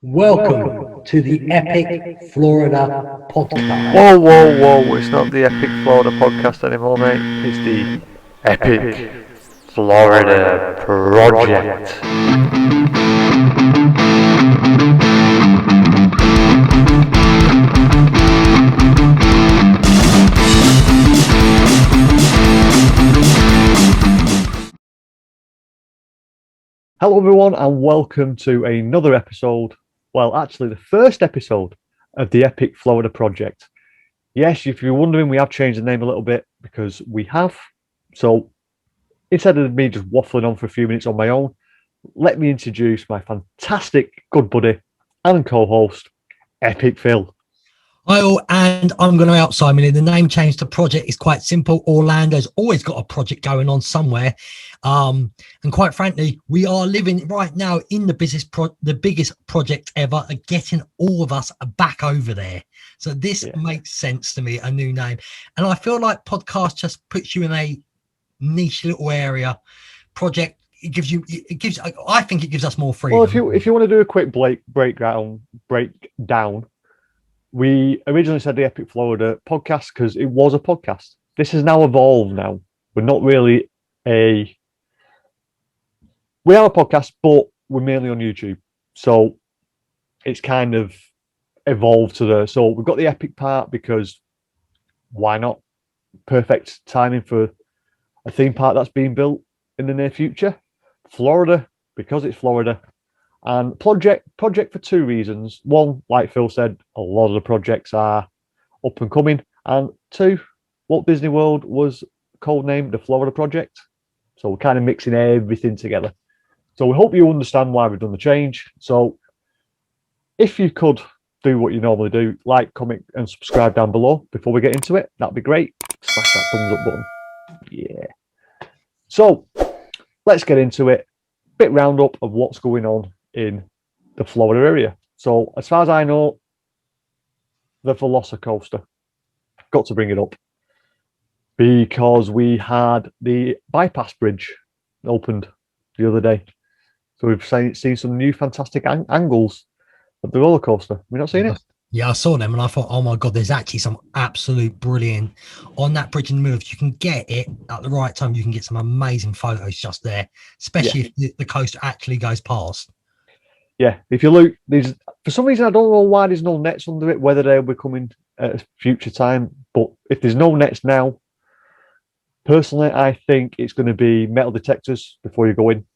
Welcome to the Epic Florida Podcast. Whoa, whoa, whoa. It's not the Epic Florida podcast anymore, mate. It's the Epic Florida Project. Hello, everyone, and welcome to another episode. Well, actually, the first episode of the Epic Florida Project. Yes, if you're wondering, we have changed the name a little bit because we have. So instead of me just waffling on for a few minutes on my own, let me introduce my fantastic good buddy and co-host, Epic Phil. Hi all, and I'm going to out Simon. The name change to project is quite simple. Orlando's always got a project going on somewhere, and quite frankly, we are living right now in the biggest project ever, getting all of us back over there. So this makes sense to me, a new name, and I feel like podcast just puts you in a niche little area. Project I think it gives us more freedom. Well, if you want to do a quick breakdown. We originally said the Epic Florida podcast because it was a podcast. This has now evolved now. We're not really we are a podcast, but we're mainly on YouTube. So it's kind of evolved to so we've got the Epic part because why not? Perfect timing for a theme park that's being built in the near future. Florida, because it's Florida. And project for two reasons. One, like Phil said, a lot of the projects are up and coming. And two, Walt Disney World was codenamed the Florida Project. So we're kind of mixing everything together. So we hope you understand why we've done the change. So if you could do what you normally do, like, comment, and subscribe down below before we get into it, that'd be great. Smash that thumbs up button. Yeah. So let's get into it. Bit roundup of what's going on in the Florida area. So as far as I know, the Velocicoaster, got to bring it up because we had the bypass bridge opened the other day. So we've seen some new fantastic angles of the roller coaster. Have you not seen it? Yeah, I saw them and I thought, oh my God, there's actually some absolute brilliant on that bridge in the middle. If you can get it at the right time, you can get some amazing photos just there, especially if the coaster actually goes past. Yeah, if you look, for some reason I don't know why there's no nets under it, whether they'll be coming at a future time. But if there's no nets now, personally, I think it's going to be metal detectors before you go in.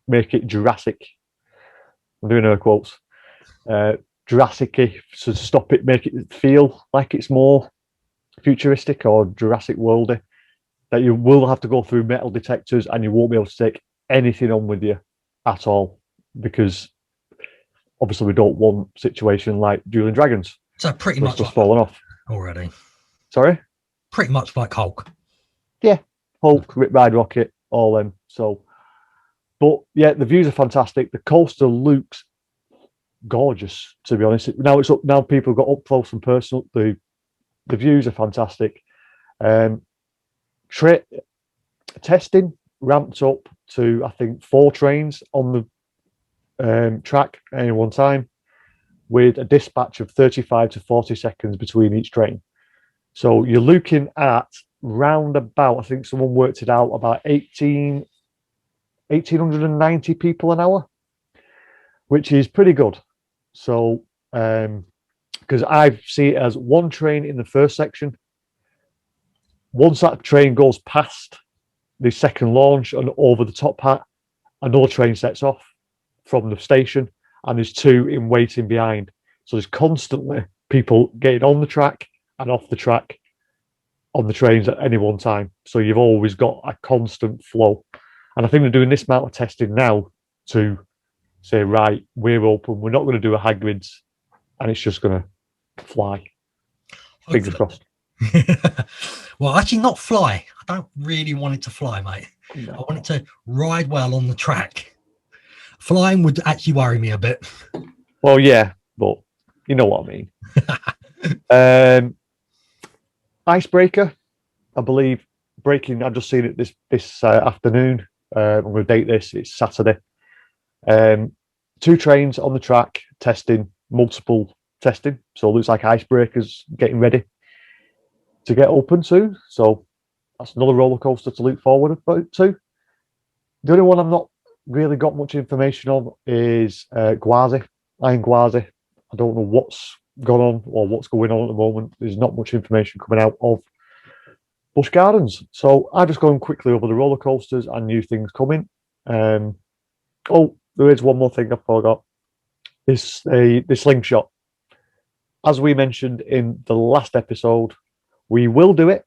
Make it Jurassic. I'm doing air quotes. Jurassic-y, so stop it, make it feel like it's more futuristic or Jurassic Worldy. That you will have to go through metal detectors and you won't be able to take anything on with you at all, because obviously we don't want a situation like Dueling Dragons. So pretty much just falling off already. Sorry? Pretty much like Hulk. Yeah, Hulk, Rip Ride Rocket, all them. So, but yeah, the views are fantastic. The coaster looks gorgeous, to be honest. Now it's up. Now people got up close and personal. The views are fantastic. Testing ramped up to, I think, 4 trains on the track at any one time, with a dispatch of 35 to 40 seconds between each train. So you're looking at round about, I think someone worked it out, about 1,890 people an hour, which is pretty good. So, because I see it as one train in the first section. Once that train goes past the second launch and over the top hat, another train sets off from the station, and there's 2 in waiting behind. So there's constantly people getting on the track and off the track on the trains at any one time. So you've always got a constant flow. And I think they're doing this amount of testing now to say, right, we're open, we're not going to do a Hagrid's, and it's just going to fly. Fingers crossed. Well, actually not fly. I don't really want it to fly, mate. No. I want it to ride well on the track. Flying would actually worry me a bit. Well, yeah, but you know what I mean. Icebreaker, I believe, breaking. I've just seen it this afternoon. I'm going to date this. It's Saturday. 2 trains on the track testing, multiple testing. So it looks like icebreakers getting ready to get open soon. So that's another roller coaster to look forward to. The only one I've not really got much information on is Gwazi, Iron Gwazi. I don't know what's gone on or what's going on at the moment. There's not much information coming out of Busch Gardens. So I've just gone quickly over the roller coasters and new things coming. Oh, there is one more thing I forgot. It's the slingshot. As we mentioned in the last episode, we will do it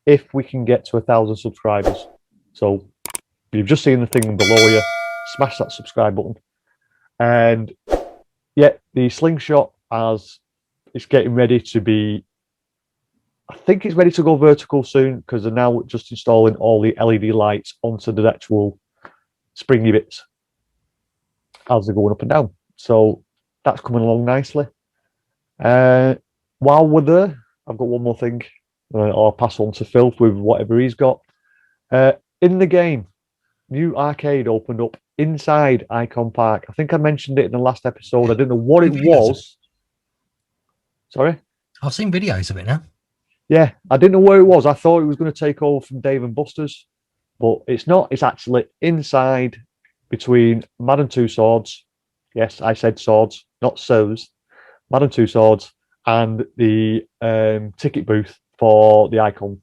if we can get to 1,000 subscribers. So you've just seen the thing below you. Smash that subscribe button. And yeah, the slingshot it's getting ready to be. I think it's ready to go vertical soon because they're now just installing all the LED lights onto the actual springy bits as they're going up and down. So that's coming along nicely. While we're there, I've got one more thing. I'll pass on to Phil with whatever he's got. In the game, new arcade opened up inside Icon Park. I think I mentioned it in the last episode. I didn't know what it was. Sorry? I've seen videos of it now. Yeah, I didn't know where it was. I thought it was going to take over from Dave and Buster's, but it's not. It's actually inside between Madden Two Swords. Yes, I said swords, not sows. Madden Two Swords and the ticket booth for the Icon.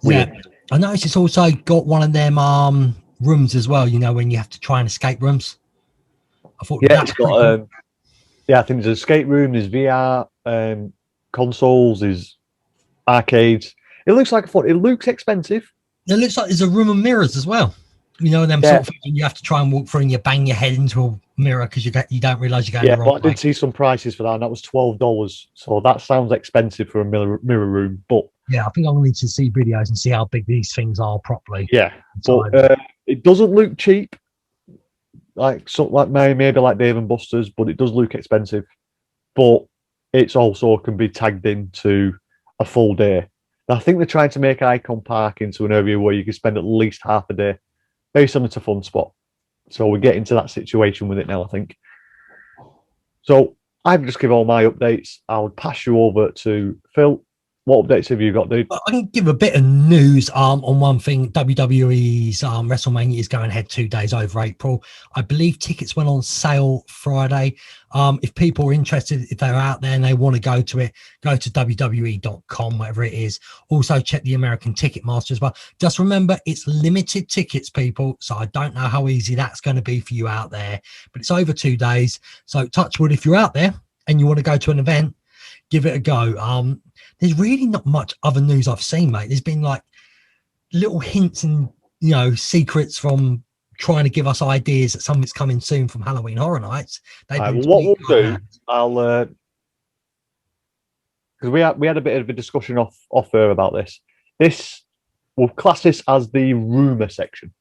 Yeah, I noticed it's also got one of them rooms as well. You know, when you have to try and escape rooms. I thought it's got. I think there's an escape room. There's VR consoles. There's arcades. It looks like fun. It looks expensive. It looks like there's a room of mirrors as well. You know, them sort of things you have to try and walk through and you bang your head into a mirror because you don't realise you're going the wrong way. Yeah, but I did see some prices for that, and that was $12. So that sounds expensive for a mirror room. But yeah, I think I'm going to need to see videos and see how big these things are properly. Yeah, but it doesn't look cheap. Like maybe like Dave and Buster's, but it does look expensive. But it's also can be tagged into a full day. And I think they're trying to make Icon Park into an area where you can spend at least half a day. Based on it's a fun spot. So we're getting to that situation with it now, I think. So I've just given all my updates. I would pass you over to Phil. What updates have you got, dude? I can give a bit of news on one thing. WWE's WrestleMania is going ahead 2 days over April. I believe tickets went on sale Friday. If people are interested, if they're out there and they want to go to it, go to WWE.com, whatever it is. Also check the American Ticketmaster as well. Just remember, it's limited tickets, people. So I don't know how easy that's going to be for you out there, but it's over 2 days. So touch wood, if you're out there and you want to go to an event, give it a go. There's really not much other news I've seen, mate. There's been like little hints and, you know, secrets from trying to give us ideas that something's coming soon from Halloween Horror Nights. What we'll do, I'll because we had a bit of a discussion off air about this. This we'll class this as the rumor section.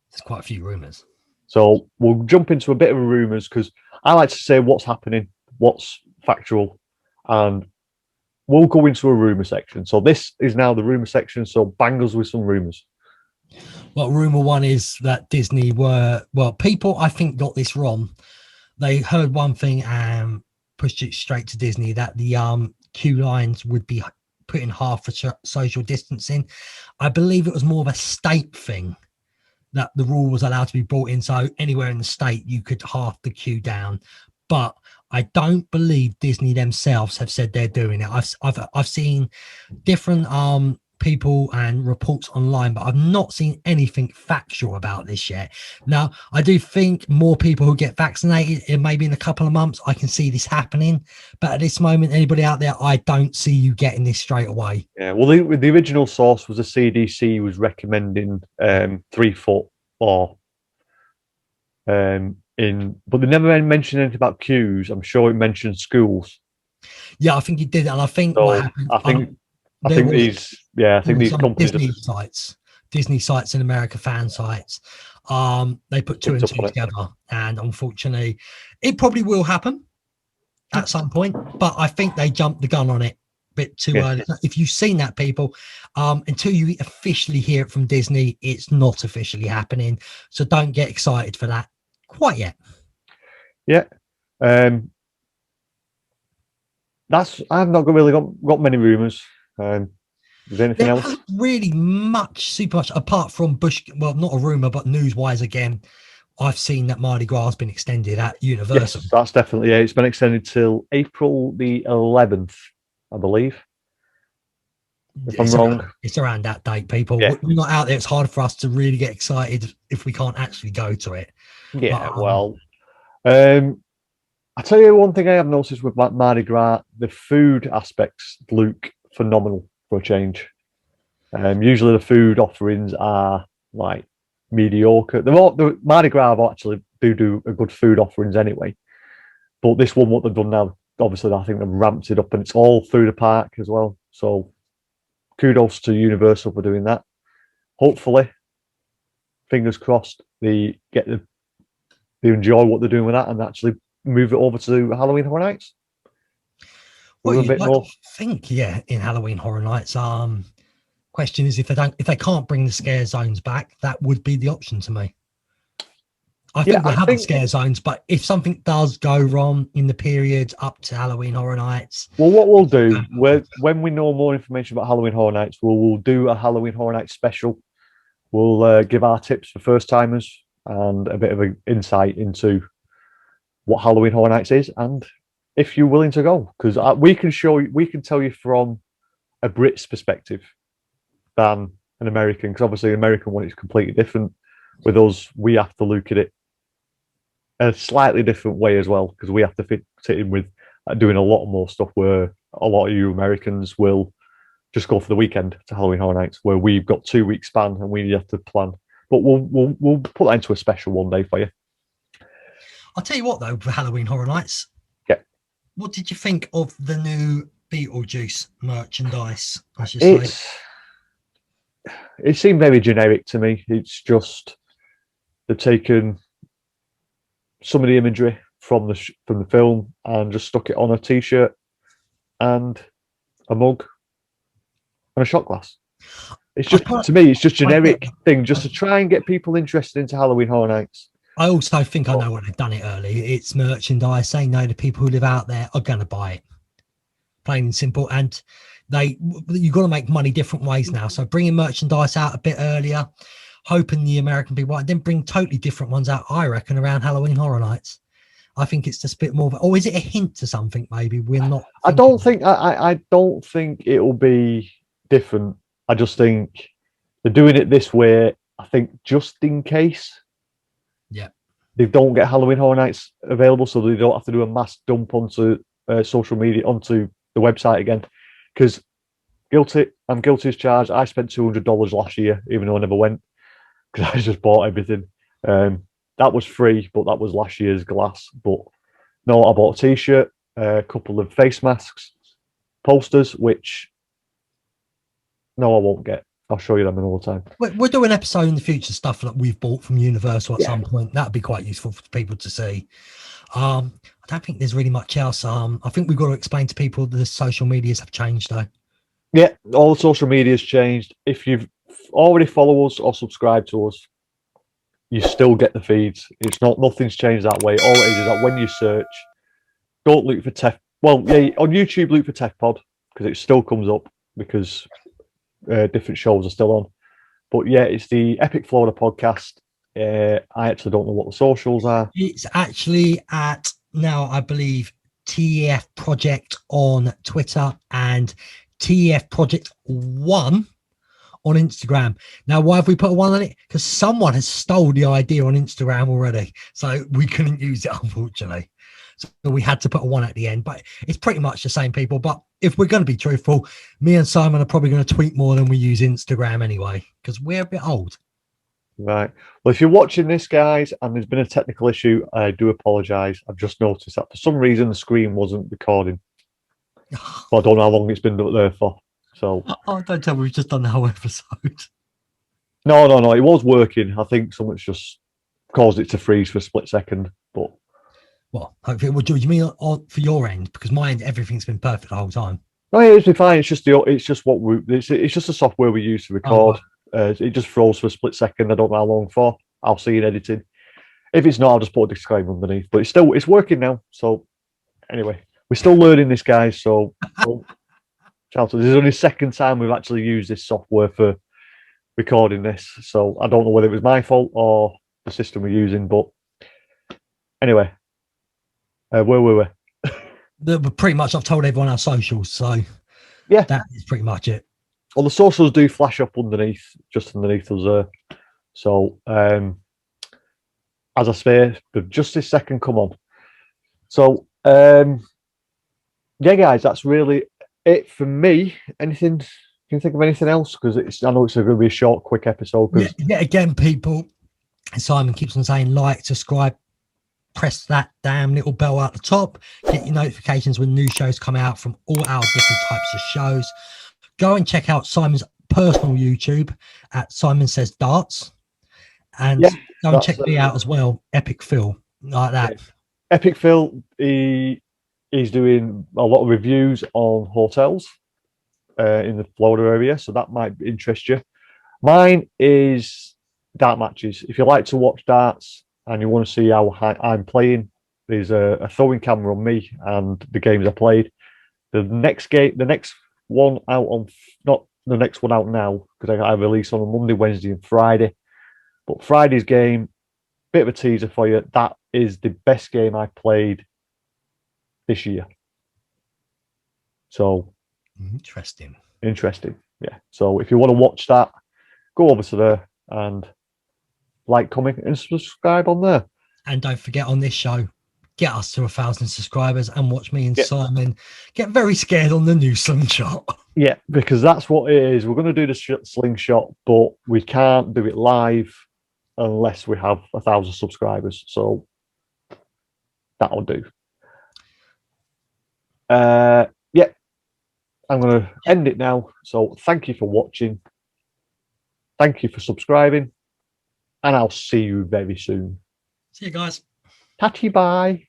There's quite a few rumors. So we'll jump into a bit of rumors because I like to say what's happening, what's factual, and we'll go into a rumor section. So this is now the rumor section. So bang us with some rumors. Well, rumor one is that Disney people I think got this wrong. They heard one thing and pushed it straight to Disney that the queue lines would be put in half for social distancing. I believe it was more of a state thing that the rule was allowed to be brought in. So anywhere in the state, you could half the queue down. But I don't believe Disney themselves have said they're doing it. I've seen different people and reports online, but I've not seen anything factual about this yet. Now, I do think more people who get vaccinated, and maybe in a couple of months, I can see this happening. But at this moment, anybody out there, I don't see you getting this straight away. Yeah, well, the original source was the CDC was recommending 3 foot or but they never mentioned anything about queues. I'm sure it mentioned schools. Yeah, I think it did, and I think so what happened. I think these companies, Disney sites in America, fan sites, they put 2 and 2 together, and unfortunately, it probably will happen at some point. But I think they jumped the gun on it a bit too early. If you've seen that, people, until you officially hear it from Disney, it's not officially happening. So don't get excited for that quite yet. Yeah. I've not really got many rumours. Is there anything There else? hasn't really super much, apart from Bush. Well, not a rumor, but news-wise, again, I've seen that Mardi Gras has been extended at Universal. Yes, that's definitely, yeah. It's been extended till April the 11th, I believe. If I'm wrong. It's around that date, people. Yeah. We're not out there. It's hard for us to really get excited if we can't actually go to it. Yeah, But, well, I tell you one thing I have noticed with Mardi Gras, the food aspects look phenomenal for a change. Usually the food offerings are like mediocre. The Mardi Gras actually do a good food offerings anyway. But this one, what they've done now, obviously I think they've ramped it up and it's all through the park as well. So kudos to Universal for doing that. Hopefully, fingers crossed, they enjoy what they're doing with that and actually move it over to Halloween Horror Nights. well, A you'd bit like more. to think, yeah, in Halloween Horror Nights. Question is, if they can't bring the scare zones back, that would be the option to me. I think they have scare zones, but if something does go wrong in the period up to Halloween Horror Nights, well, what we'll do when we know more information about Halloween Horror Nights, we'll do a Halloween Horror Nights special. We'll give our tips for first timers and a bit of an insight into what Halloween Horror Nights is, and if you're willing to go, because we can tell you from a Brit's perspective than an American, because obviously the American one is completely different. With us, we have to look at it a slightly different way as well, because we have to fit in with doing a lot more stuff where a lot of you Americans will just go for the weekend to Halloween Horror Nights, where we've got 2 weeks span and we have to plan. But we'll put that into a special one day for you. I'll tell you what though, for Halloween Horror Nights, Yeah. What did you think of the new Beetlejuice merchandise? It seemed very generic to me. It's just they've taken some of the imagery from the film and just stuck it on a t-shirt and a mug and a shot glass. It's just, to me, it's just generic thing just to try and get people interested into Halloween Horror Nights. I also think I know what they've done it early. It's merchandise. They know the people who live out there are going to buy it. Plain and simple. And you've got to make money different ways now. So bringing merchandise out a bit earlier, hoping the American people, then bring totally different ones out, I reckon, around Halloween Horror Nights. I think it's just a bit more of, or is it a hint to something maybe we're not? I don't think it will be different. I just think they're doing it this way, I think, just in case. Yeah. They don't get Halloween Horror Nights available, so they don't have to do a mass dump onto social media, onto the website again. Because I'm guilty as charged. I spent $200 last year, even though I never went, because I just bought everything. That was free, but that was last year's glass. But no, I bought a t-shirt, a couple of face masks, posters, which no, I won't get. I'll show you them another time. We'll do an episode in the future, stuff that we've bought from Universal at some point. That'd be quite useful for people to see. I don't think there's really much else. I think we've got to explain to people that the social medias have changed, though. Yeah, all the social media's changed. If you've already followed us or subscribed to us, you still get the feeds. Nothing's changed that way. All it is that when you search, don't look for Tech. Well, yeah, on YouTube, look for Tech Pod because it still comes up because different shows are still on. But yeah, it's the Epic Florida podcast. I actually don't know what the socials are. It's actually at now, I believe, TEF Project on Twitter and TEF Project 1 on Instagram. Now, why have we put a 1 on it? Because someone has stole the idea on Instagram already. So we couldn't use it, unfortunately. So we had to put a 1 at the end. But it's pretty much the same people. But if we're going to be truthful, me and Simon are probably going to tweet more than we use Instagram anyway, because we're a bit old. Right. Well, if you're watching this, guys, and there's been a technical issue, I do apologise. I've just noticed that for some reason the screen wasn't recording. But I don't know how long it's been up there for. So. Oh, don't tell me we've just done the whole episode. No. It was working. I think someone's just caused it to freeze for a split second. But well, hopefully, what do you mean for your end? Because my end, everything's been perfect the whole time. No, it's been fine. It's just it's just the software we use to record. It just froze for a split second. I don't know how long for. I'll see in editing. If it's not, I'll just put a disclaimer underneath. But it's working now. So anyway, we're still learning this, guys. So shout out. This is only the second time we've actually used this software for recording this. So I don't know whether it was my fault or the system we're using. But anyway, where were we? But pretty much, I've told everyone our socials, so Yeah, that is pretty much it. well, the socials do flash up underneath, just underneath us there. So, as I say, they've just this second come on. So, yeah, guys, that's really it for me. Anything? Can you think of anything else? Because I know it's going to be a short, quick episode. Yeah, again, people, Simon keeps on saying like, subscribe, press that damn little bell at the top, get your notifications when new shows come out from all our different types of shows. Go and check out Simon's personal YouTube at Simon Says Darts, and go and check me out as well, Epic Phil, like that. Yeah. Epic Phil, he's doing a lot of reviews on hotels in the Florida area, so that might interest you. Mine is dart matches. If you like to watch darts and you want to see how I'm playing, there's a throwing camera on me and the games I played. The next one out on, not the next one out now, because I release on a Monday, Wednesday, and Friday. But Friday's game, bit of a teaser for you. That is the best game I played this year. So interesting. Yeah. So if you want to watch that, go over to there and like, comment, and subscribe on there. And don't forget, on this show, get us to 1,000 subscribers and watch me and Simon get very scared on the new slingshot. Yeah, because that's what it is. We're going to do the slingshot, but we can't do it live unless we have 1,000 subscribers. So that'll do. Yeah, I'm going to end it now. So thank you for watching. Thank you for subscribing. And I'll see you very soon. See you guys. Tatty bye.